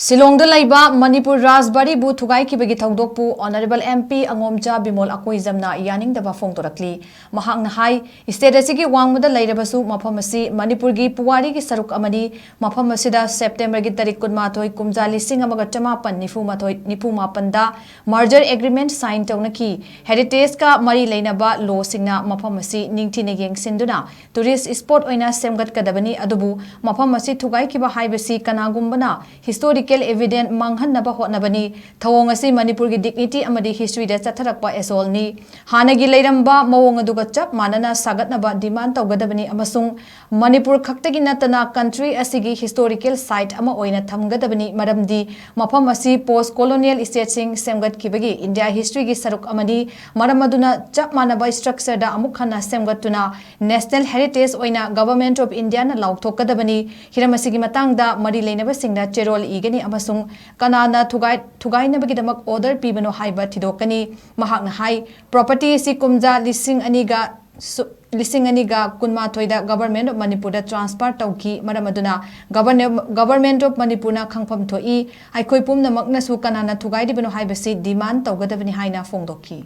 Shillong Da Leiba Manipur Rajbari bu Thugaikhibagi Thoudokpu Honorable MP ANGOMCHA Bimol AKOIJAMNA Yaningdaba Phongdorakli mahakna hai state asigi wangmada leirabasu mafam asi Manipur gi puwari gi saruk amani mafam asida September gi tarik kunmathoi kumja lising amaga chamapan nifu mapanda merger agreement sign taunaki heritage ka mari leinaba law singna mafam asi ningthina yengsinduna tourist spot oina semgat kadabani adubu mafam asi Thugaikhiba haibasi kanagumbana historical evidence manghanaba hotnabani thawong asi Manipur gi dignity amadi history da chatharakpa esol ni hanagi leiramba mawong aduga chap manana sagatnaba demand tawgadabani amasung Manipur khaktagi natana country asigi historical site ama oina thamgadabani maramdi mafam asi post colonial state sing semgat kibagi India history gi saruk amani maramaduna chap manaba structure da amuk khana semgatuna national heritage oina government of India na laukthokadabani hiramasigi matangda mari leinaba singda cherol igani amasung kanana thugainabagi damak order pibano haiba thidokani mahakna hai property si kumja lising aniga kunma thoida government of Manipur da transfer tauki maramaduna government of Manipur na khangpham thoi aikoi pumna makna su kanana thugai dibano haibasi demand taugadabani haina phongdokhi.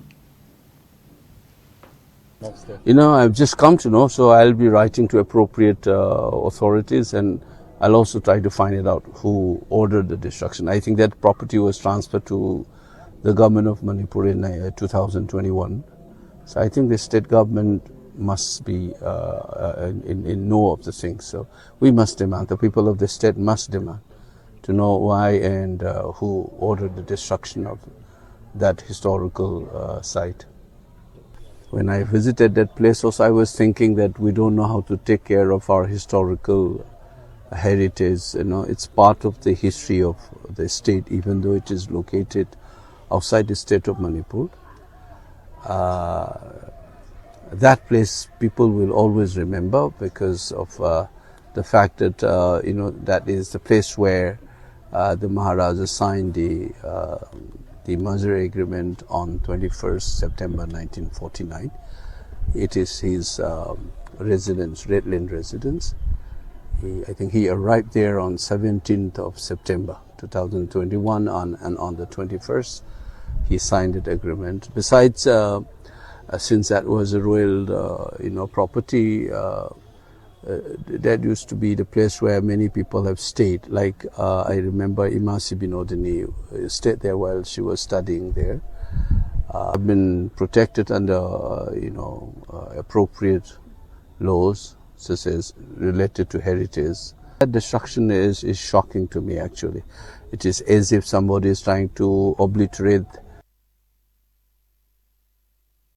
You know, I've just come to know, so I'll be writing to appropriate authorities, and I'll also try to find it out who ordered the destruction. I think that property was transferred to the government of Manipur in 2021. So I think the state government must be in know of the things. So we must demand, the people of the state must demand to know why and who ordered the destruction of that historical site. When I visited that place also, I was thinking that we don't know how to take care of our historical heritage. You know, it's part of the history of the state, even though it is located outside the state of Manipur. That place people will always remember because of the fact that you know, that is the place where the Maharaja signed the merger agreement on 21st September 1949. It is his residence, Red Lane residence. I think he arrived there on 17th of September 2021, and on the 21st he signed that agreement. Besides, since that was a royal you know, property, that used to be the place where many people have stayed. Like I remember Imasi Binodini stayed there while she was studying there. Have been protected under you know, appropriate laws, such as related to heritage. That destruction is shocking to me actually. It is as if somebody is trying to obliterate